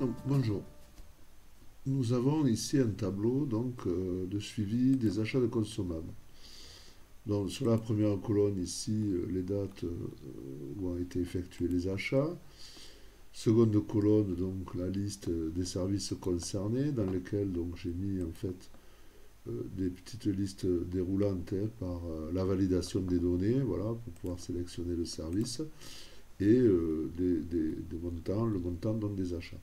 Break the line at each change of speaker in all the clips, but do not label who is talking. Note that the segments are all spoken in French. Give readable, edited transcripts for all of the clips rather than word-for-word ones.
Donc, bonjour. Nous avons ici un tableau de suivi des achats de consommables. Donc, sur la première colonne, ici, les dates où ont été effectués les achats. Seconde colonne, donc la liste des services concernés, dans lesquels j'ai mis en fait des petites listes déroulantes par la validation des données, voilà, pour pouvoir sélectionner le service, et des montants, le montant donc, des achats.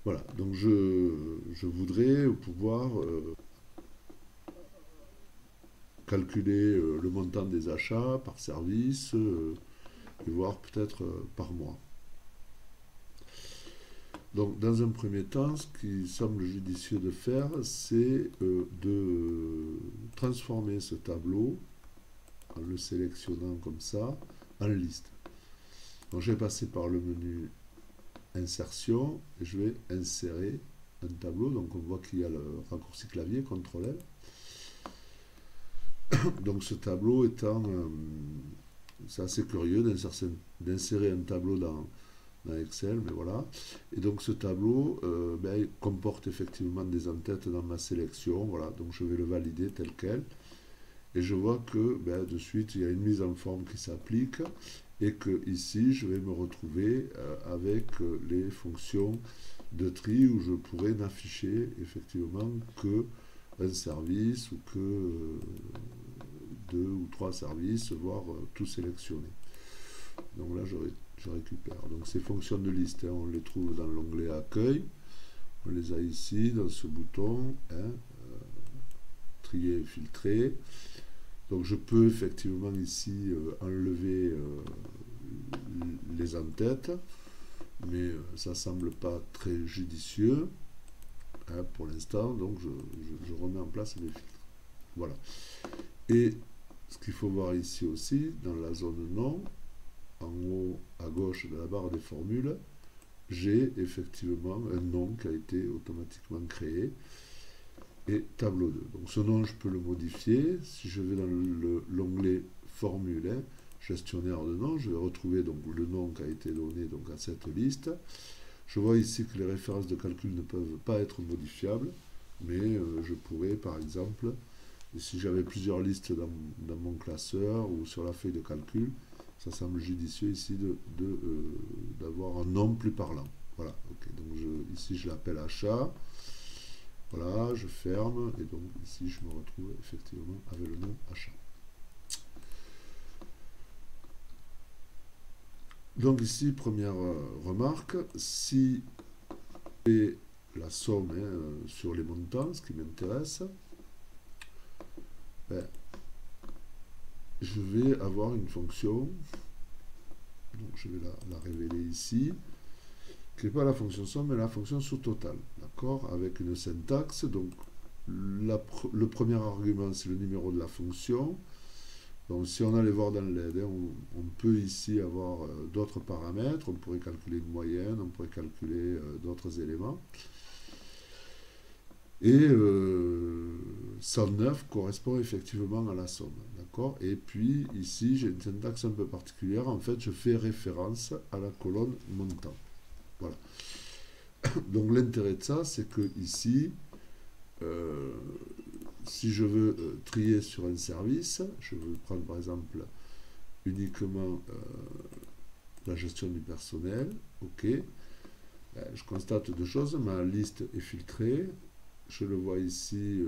Voilà, donc je voudrais pouvoir calculer le montant des achats par service et voir peut-être par mois. Donc dans un premier temps, ce qui semble judicieux de faire, c'est de transformer ce tableau en le sélectionnant comme ça en liste. Donc je vais passer par le menu insertion et je vais insérer un tableau. Donc on voit qu'il y a le raccourci clavier, CTRL L. Donc ce tableau étant, c'est assez curieux d'insérer un tableau dans Excel, mais voilà. Et donc ce tableau il comporte effectivement des en-têtes dans ma sélection, voilà. Donc je vais le valider tel quel. Et je vois que de suite il y a une mise en forme qui s'applique et que ici je vais me retrouver avec les fonctions de tri où je pourrais n'afficher effectivement que un service ou que deux ou trois services, voire tout sélectionner. Donc là je récupère. Donc ces fonctions de liste, on les trouve dans l'onglet accueil. On les a ici dans ce bouton, trier et filtrer. Donc je peux effectivement ici enlever les en-têtes, mais ça semble pas très judicieux pour l'instant, donc je remets en place les filtres. Voilà. Et ce qu'il faut voir ici aussi, dans la zone nom, en haut à gauche de la barre des formules, j'ai effectivement un nom qui a été automatiquement créé et tableau 2. Donc ce nom, je peux le modifier. Si je vais dans l'onglet formule, gestionnaire de nom, je vais retrouver donc le nom qui a été donné donc, à cette liste. Je vois ici que les références de calcul ne peuvent pas être modifiables, mais je pourrais par exemple, si j'avais plusieurs listes dans mon classeur ou sur la feuille de calcul, ça semble judicieux ici d'avoir un nom plus parlant. Voilà, ok. Donc ici je l'appelle achat. Voilà, je ferme et donc ici je me retrouve effectivement avec le nom achat. Donc ici, première remarque, si j'ai la somme sur les montants, ce qui m'intéresse, je vais avoir une fonction, donc je vais la révéler ici, qui n'est pas la fonction somme, mais la fonction sous-total, d'accord, avec une syntaxe. Donc le premier argument, c'est le numéro de la fonction. Donc si on allait voir dans l'aide, on peut ici avoir d'autres paramètres, on pourrait calculer une moyenne, on pourrait calculer d'autres éléments. Et 109 correspond effectivement à la somme, d'accord. Et puis ici, j'ai une syntaxe un peu particulière, en fait je fais référence à la colonne montant. Voilà. Donc l'intérêt de ça, c'est que ici, si je veux trier sur un service, je veux prendre par exemple uniquement la gestion du personnel, ok, je constate deux choses, ma liste est filtrée, je le vois ici,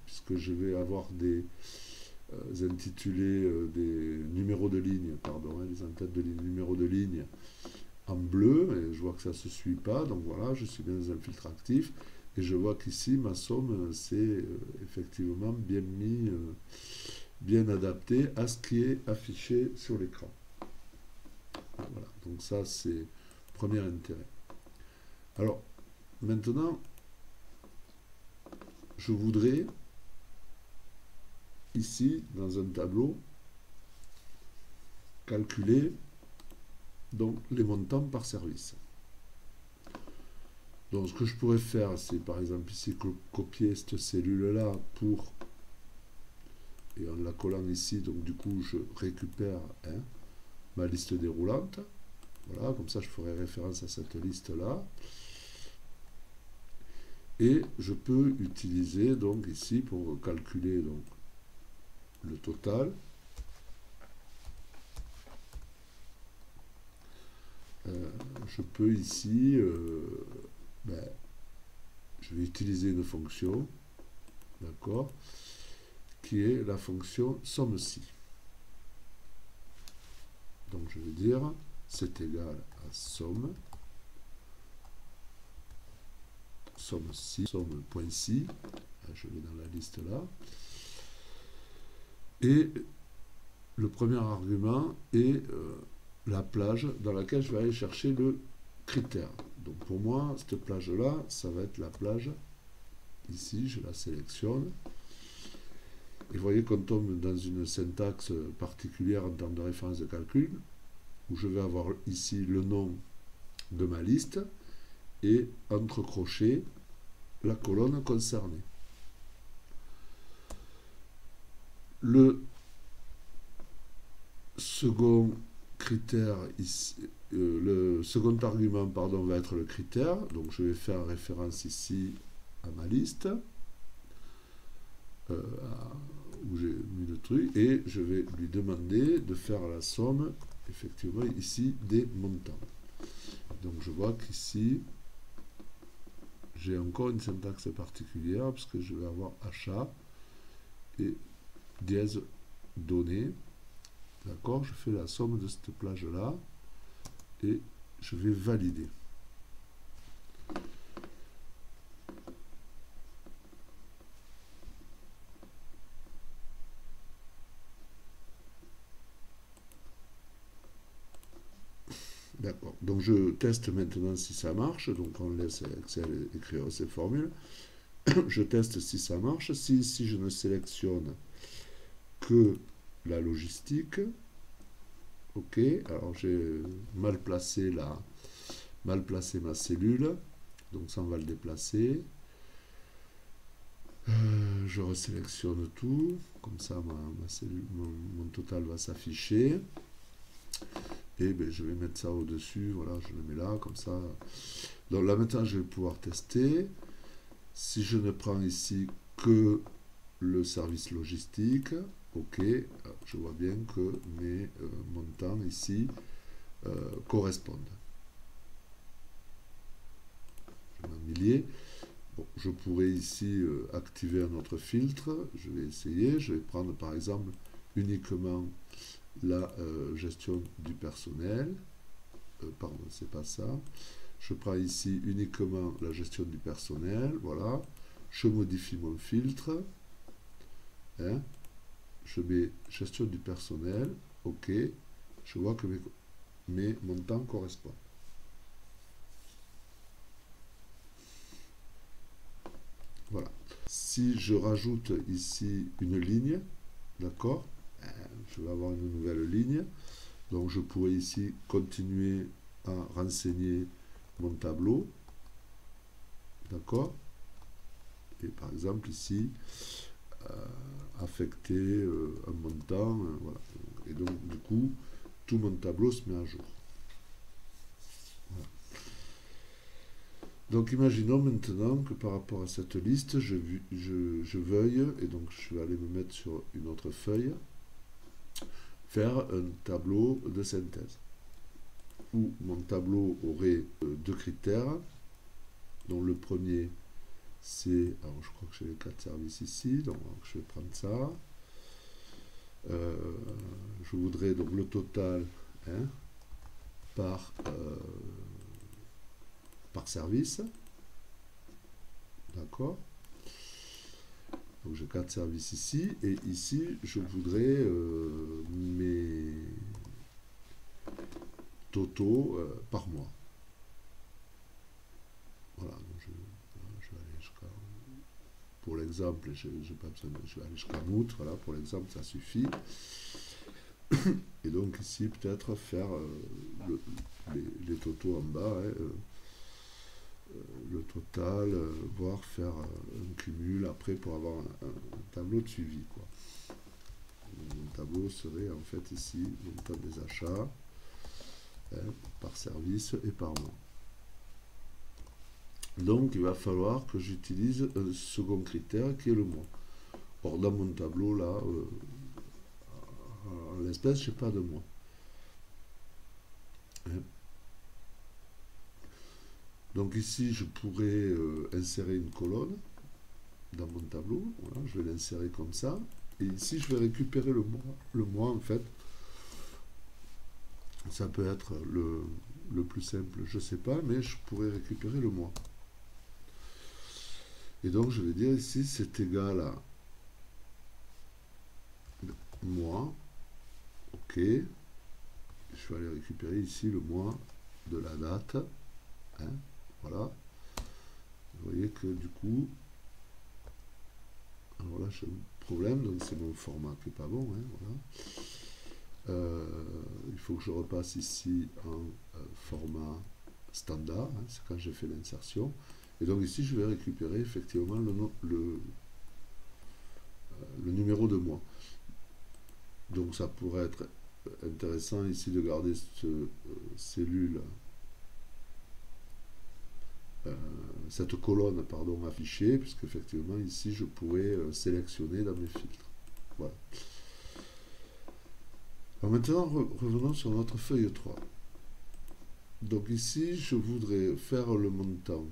puisque je vais avoir des intitulés, des numéros de ligne, pardon, les en-têtes de ligne, numéros de ligne en bleu, et je vois que ça ne se suit pas, donc voilà, je suis bien dans un filtre actif, et je vois qu'ici, ma somme, c'est effectivement bien mis, bien adapté à ce qui est affiché sur l'écran. Voilà, donc ça, c'est premier intérêt. Alors, maintenant, je voudrais, ici, dans un tableau, calculer donc, les montants par service. Donc ce que je pourrais faire, c'est par exemple ici copier cette cellule-là pour, et en la collant ici, donc du coup je récupère ma liste déroulante. Voilà, comme ça je ferai référence à cette liste-là. Et je peux utiliser donc ici pour calculer donc, le total. Je peux ici, je vais utiliser une fonction, d'accord, qui est la fonction somme-si. Donc je vais dire c'est égal à somme, somme-si, somme.si, je vais dans la liste là, et le premier argument est la plage dans laquelle je vais aller chercher le critère. Donc pour moi, cette plage-là, ça va être la plage, ici, je la sélectionne, et vous voyez qu'on tombe dans une syntaxe particulière en termes de référence de calcul, où je vais avoir ici le nom de ma liste, et entre crochets, la colonne concernée. Le second critère ici, le second argument pardon, va être le critère, donc je vais faire référence ici à ma liste où j'ai mis le truc, et je vais lui demander de faire la somme effectivement ici des montants. Donc je vois qu'ici j'ai encore une syntaxe particulière parce que je vais avoir achat et dièse données. D'accord, je fais la somme de cette plage-là et je vais valider. D'accord, donc je teste maintenant si ça marche, donc on laisse Excel écrire ces formules. Je teste si ça marche, si je ne sélectionne que la logistique, ok, alors j'ai mal placé ma cellule, donc ça on va le déplacer. Je resélectionne tout, comme ça ma cellule, mon total va s'afficher. Et ben, je vais mettre ça au-dessus, voilà, je le mets là, comme ça. Donc là maintenant je vais pouvoir tester. Si je ne prends ici que le service logistique, ok, je vois bien que mes montants ici correspondent. Je mets en milliers. Bon, je pourrais ici activer un autre filtre, je vais essayer, je vais prendre par exemple uniquement la gestion du personnel, pardon, c'est pas ça, je prends ici uniquement la gestion du personnel, voilà, je modifie mon filtre, hein, je mets gestion du personnel, ok, je vois que mes montants correspondent. Voilà. Si je rajoute ici une ligne, d'accord, je vais avoir une nouvelle ligne. Donc je pourrais ici continuer à renseigner mon tableau. D'accord. Et par exemple ici, affecter un montant. Voilà. Et donc du coup, tout mon tableau se met à jour. Voilà. Donc imaginons maintenant que par rapport à cette liste, je veuille, et donc je vais aller me mettre sur une autre feuille, faire un tableau de synthèse, où mon tableau aurait deux critères, dont le premier c'est, alors je crois que j'ai les 4 services ici, donc je vais prendre ça, je voudrais donc le total, hein, par service, d'accord, donc j'ai 4 services ici, et ici je voudrais mes totaux par mois. Voilà, donc je vais aller jusqu'à, pour l'exemple, je vais aller jusqu'à août, voilà, pour l'exemple ça suffit. Et donc ici peut-être faire les totaux en bas, hein, le total, voire faire un cumul après pour avoir un tableau de suivi, quoi. Mon tableau serait en fait ici le montant des achats, par service et par mois. Donc il va falloir que j'utilise un second critère qui est le mois. Or dans mon tableau là, en l'espèce, je n'ai pas de mois. Donc ici, je pourrais insérer une colonne dans mon tableau. Voilà, je vais l'insérer comme ça. Et ici, je vais récupérer le mois. Le mois, en fait, ça peut être le plus simple, je ne sais pas, mais je pourrais récupérer le mois. Et donc, je vais dire ici, c'est égal à mois. OK. Je vais aller récupérer ici le mois de la date. Hein, voilà. Vous voyez que du coup, alors là j'ai un problème, donc c'est mon format qui n'est pas bon. Hein, voilà. Il faut que je repasse ici en format standard, hein, c'est quand j'ai fait l'insertion. Et donc ici je vais récupérer effectivement le numéro de mois. Donc ça pourrait être intéressant ici de garder cette cellule, cette colonne pardon, affichée, puisque effectivement ici je pourrais sélectionner dans mes filtres. Voilà. Alors maintenant revenons sur notre feuille 3. Donc ici je voudrais faire le montant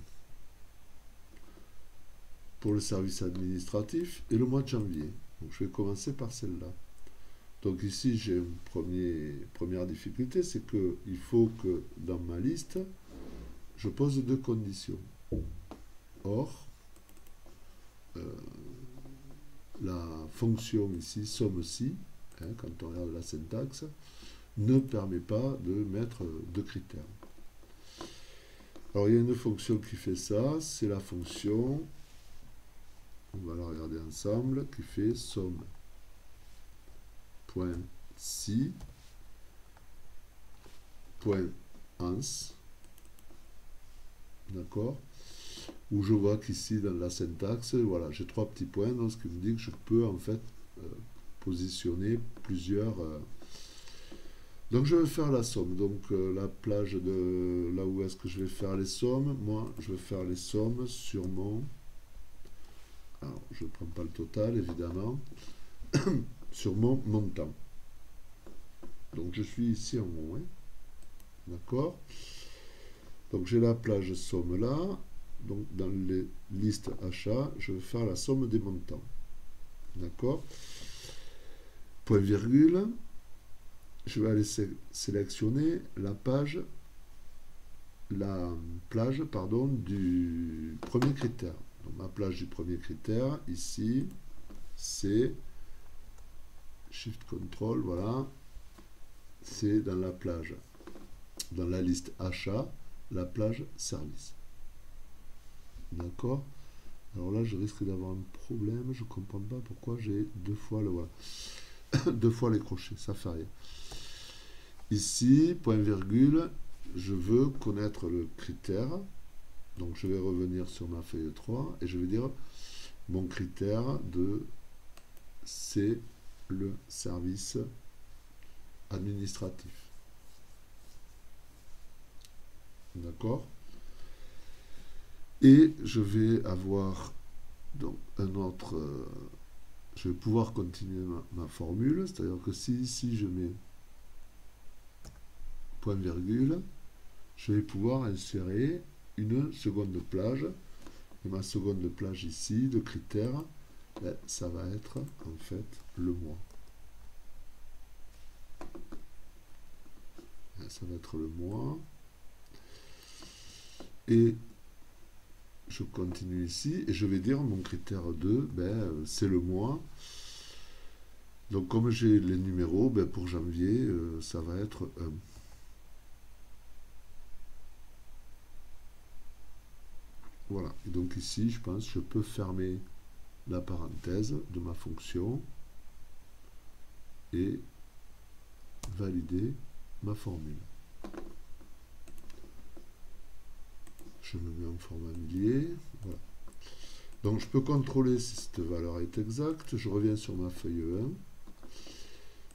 pour le service administratif et le mois de janvier. Donc je vais commencer par celle-là. Donc ici j'ai une première difficulté, c'est qu'il faut que dans ma liste, je pose deux conditions. Or, la fonction ici, somme-ci, hein, quand on regarde la syntaxe, ne permet pas de mettre deux critères. Alors il y a une fonction qui fait ça, c'est la fonction, on va la regarder ensemble, qui fait somme. Point si, point ans, d'accord, où je vois qu'ici dans la syntaxe, voilà, j'ai trois petits points, donc ce qui me dit que je peux en fait positionner plusieurs. Donc je vais faire la somme, donc la plage de là où est-ce que je vais faire les sommes, moi je vais faire les sommes sur mon, alors je ne prends pas le total évidemment, sur mon montant. Donc je suis ici en haut, hein, d'accord. Donc j'ai la plage somme là, donc dans les listes achats, je vais faire la somme des montants, d'accord. Point virgule, je vais aller sélectionner la plage pardon, du premier critère. Donc ma plage du premier critère, ici, c'est Shift Control, voilà, c'est dans la plage, dans la liste achat, la plage service. D'accord. Alors là, je risque d'avoir un problème, je ne comprends pas pourquoi j'ai deux fois le voilà. Deux fois les crochets, ça fait rien. Ici, point virgule, je veux connaître le critère. Donc je vais revenir sur ma feuille 3 et je vais dire mon critère c'est le service administratif. D'accord. Et je vais avoir donc un autre, je vais pouvoir continuer ma formule, c'est-à-dire que si ici je mets point virgule, je vais pouvoir insérer une seconde plage, et ma seconde plage ici de critères, ben, ça va être en fait le mois. Ça va être le mois. Et je continue ici et je vais dire mon critère 2, ben, c'est le mois. Donc comme j'ai les numéros, ben, pour janvier, ça va être 1. Voilà. Et donc ici, je pense que je peux fermer la parenthèse de ma fonction et valider ma formule. Je me mets en format millier. Voilà. Donc je peux contrôler si cette valeur est exacte. Je reviens sur ma feuille 1.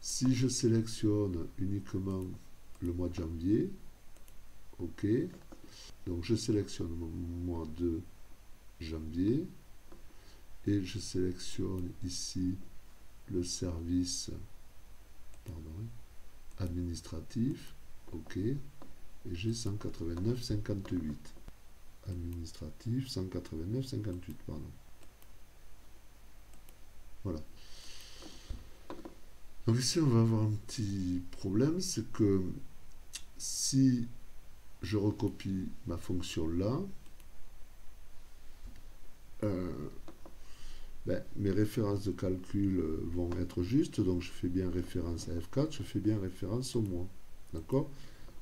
Si je sélectionne uniquement le mois de janvier. OK. Donc je sélectionne mon mois de janvier et je sélectionne ici le service administratif. OK. Et j'ai 189,58. Administratif 189,58, pardon. Voilà. Donc ici on va avoir un petit problème, c'est que si je recopie ma fonction là, mes références de calcul vont être justes, donc je fais bien référence à F4, je fais bien référence au mois. D'accord?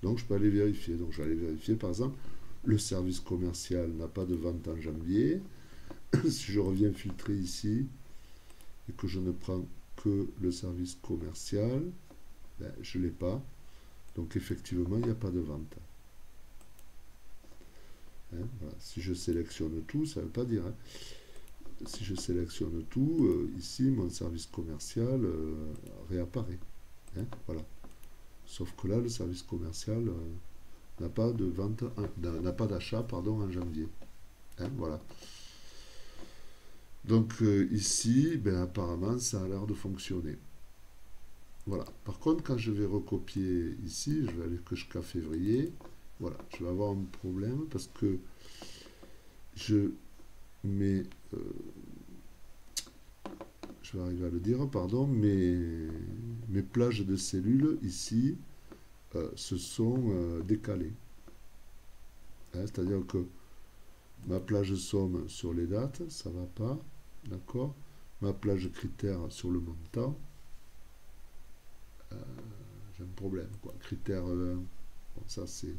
Donc je peux aller vérifier. Donc je vais aller vérifier, par exemple, le service commercial n'a pas de vente en janvier. Si je reviens filtrer ici et que je ne prends que le service commercial, je ne l'ai pas. Donc effectivement, il n'y a pas de vente. Hein, voilà. Si je sélectionne tout, ça ne veut pas dire. Hein. Si je sélectionne tout, ici, mon service commercial réapparaît. Hein, voilà. Sauf que là, le service commercial n'a pas de vente, n'a pas d'achat, pardon, en janvier. Hein, voilà. Donc ici, apparemment, ça a l'air de fonctionner. Voilà. Par contre, quand je vais recopier ici, je vais aller que jusqu'à février. Voilà, je vais avoir un problème parce que je mets, je vais arriver à le dire, pardon, mes plages de cellules ici se sont décalées. Hein, c'est-à-dire que ma plage somme sur les dates, ça ne va pas, d'accord. Ma plage critère sur le montant, j'ai un problème, quoi. Critère, bon, ça c'est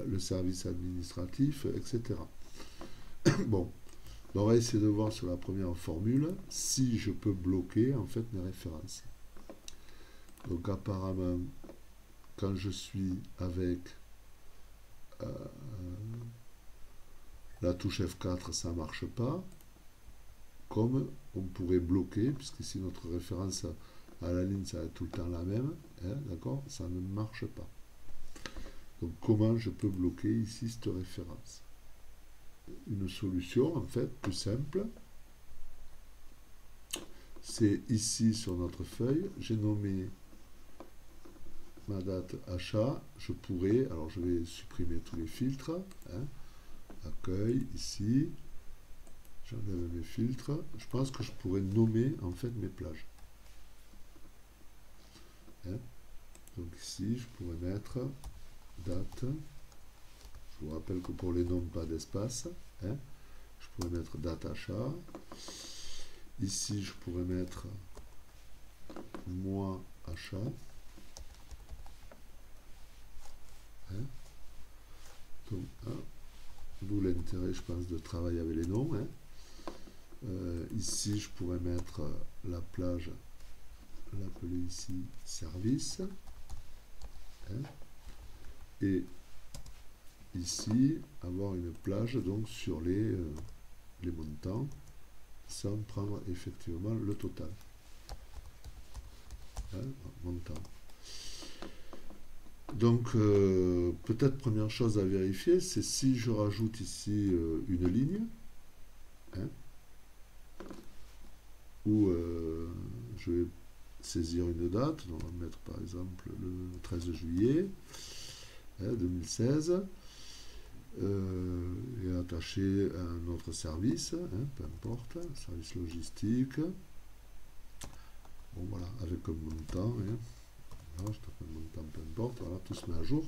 le service administratif, etc. Bon, on va essayer de voir sur la première formule si je peux bloquer en fait mes références. Donc apparemment, quand je suis avec la touche F4, ça ne marche pas. Comme on pourrait bloquer, puisque si notre référence à la ligne, ça va être tout le temps la même, hein, d'accord, ça ne marche pas. Donc comment je peux bloquer ici cette référence? Une solution, en fait, plus simple, c'est ici sur notre feuille, j'ai nommé ma date achat, je pourrais, alors je vais supprimer tous les filtres, hein, accueil, ici, j'enlève mes filtres, je pense que je pourrais nommer en fait mes plages. Hein, donc ici, je pourrais mettre date, je vous rappelle que pour les noms, pas d'espace, hein, je pourrais mettre date achat, ici je pourrais mettre mois achat, hein, donc, hein, d'où l'intérêt, je pense, de travailler avec les noms. Hein. Ici, je pourrais mettre la plage, l'appeler ici service. Hein. Et ici, avoir une plage donc sur les montants, sans prendre effectivement le total. Hein, montant. Donc, peut-être première chose à vérifier, c'est si je rajoute ici une ligne, hein, où je vais saisir une date, donc on va mettre par exemple le 13 juillet 2016, et attacher un autre service, hein, peu importe, service logistique, bon voilà, avec un montant, hein. Voilà, je tape un montant, peu importe, voilà, tout se met à jour.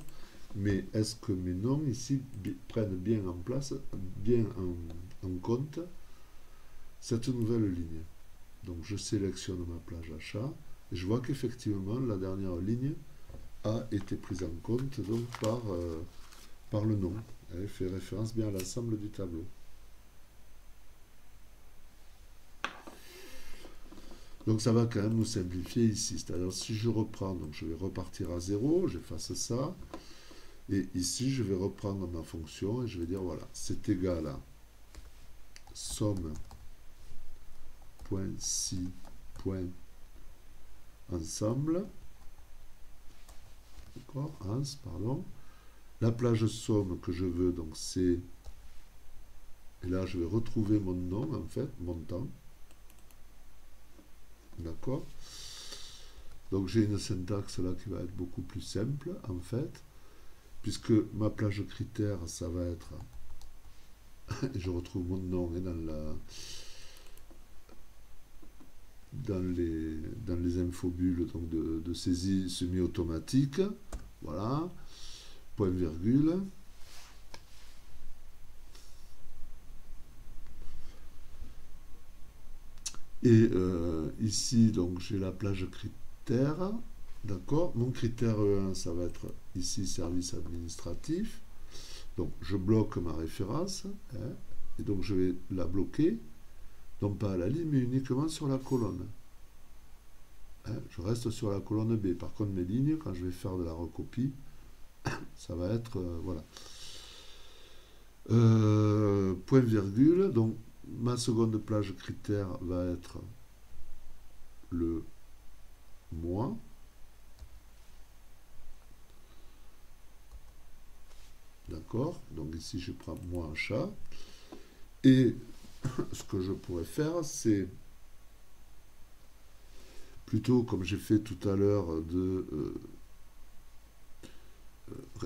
Mais est-ce que mes noms ici prennent bien en place, bien en compte cette nouvelle ligne? Donc je sélectionne ma plage achat et je vois qu'effectivement la dernière ligne a été prise en compte donc par le nom. Elle fait référence bien à l'ensemble du tableau. Donc ça va quand même nous simplifier ici. C'est-à-dire si je reprends, donc je vais repartir à 0, j'efface ça. Et ici, je vais reprendre ma fonction et je vais dire, voilà, c'est égal à somme.si.ensemble. d'accord, ans, pardon. La plage somme que je veux, donc c'est, et là je vais retrouver mon nom en fait, montant, d'accord. Donc j'ai une syntaxe là qui va être beaucoup plus simple en fait, puisque ma plage critère, ça va être, je retrouve mon nom et dans les infobules donc de saisie semi-automatique, voilà, point virgule. Et ici, donc j'ai la plage critère, d'accord. Mon critère E1, ça va être ici service administratif. Donc je bloque ma référence, hein, et donc je vais la bloquer, non pas à la ligne, mais uniquement sur la colonne. Hein, je reste sur la colonne B. Par contre, mes lignes, quand je vais faire de la recopie, ça va être, voilà. Point virgule, donc ma seconde plage critère va être le mois. D'accord, donc ici je prends mois achat. Et ce que je pourrais faire, c'est plutôt comme j'ai fait tout à l'heure de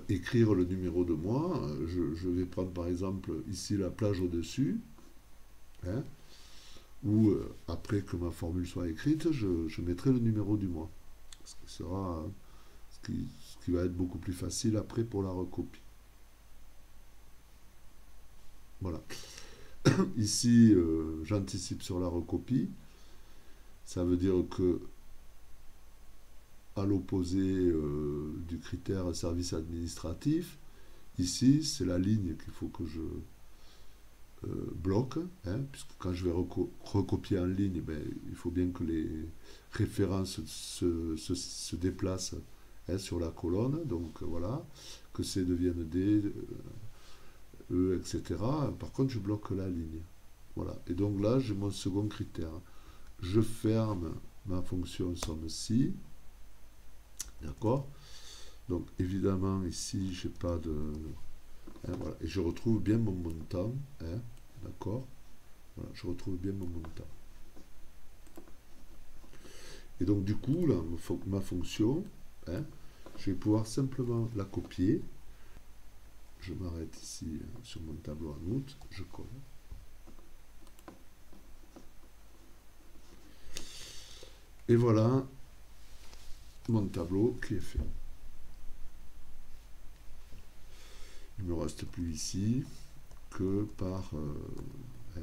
écrire le numéro de mois, je vais prendre par exemple ici la plage au-dessus, hein, ou après que ma formule soit écrite, je mettrai le numéro du mois. Ce qui sera ce qui va être beaucoup plus facile après pour la recopie. Voilà. Ici, j'anticipe sur la recopie. Ça veut dire que à l'opposé du critère service administratif, ici, c'est la ligne qu'il faut que je bloque, hein, puisque quand je vais recopier en ligne, ben, il faut bien que les références se déplacent, hein, sur la colonne, donc voilà, que C devienne D, E, etc. Par contre, je bloque la ligne. Voilà. Et donc là, j'ai mon second critère. Je ferme ma fonction somme-ci. D'accord. Donc évidemment, ici, j'ai pas de... Hein, voilà. Et je retrouve bien mon montant. Hein, d'accord. Voilà, je retrouve bien mon montant. Et donc du coup, là, ma fonction, hein, je vais pouvoir simplement la copier. Je m'arrête ici sur mon tableau en août, je colle. Et voilà mon tableau qui est fait. Il ne me reste plus ici que par... hein,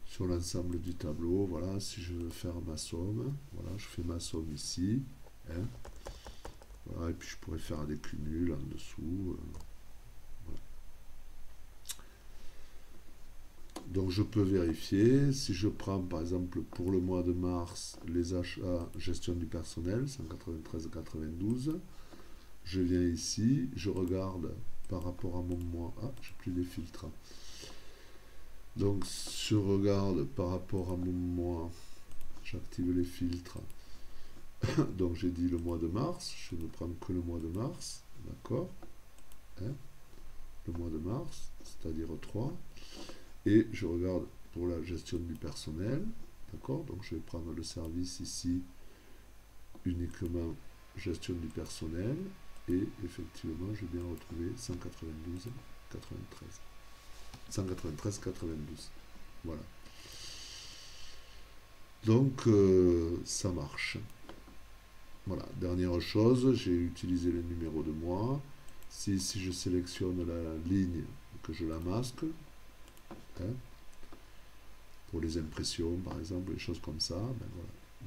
sur l'ensemble du tableau, voilà, si je veux faire ma somme, voilà, je fais ma somme ici, hein, voilà, et puis je pourrais faire des cumuls en dessous, voilà. Donc je peux vérifier, si je prends par exemple pour le mois de mars, les achats, gestion du personnel, 193,92, je viens ici, je regarde par rapport à mon mois, ah, j'ai plus les filtres, donc je regarde par rapport à mon mois, j'active les filtres, donc j'ai dit le mois de mars, je ne prends que le mois de mars, d'accord, hein, le mois de mars, c'est-à-dire 3, et je regarde pour la gestion du personnel, d'accord, donc je vais prendre le service ici, uniquement gestion du personnel, et effectivement je vais bien retrouver 192,93. 193,92. Voilà. Donc, ça marche. Voilà. Dernière chose, j'ai utilisé le numéro de mois. Si je sélectionne la ligne, que je la masque, hein, pour les impressions, par exemple, des choses comme ça, ben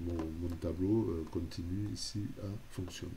voilà, mon tableau continue ici à fonctionner.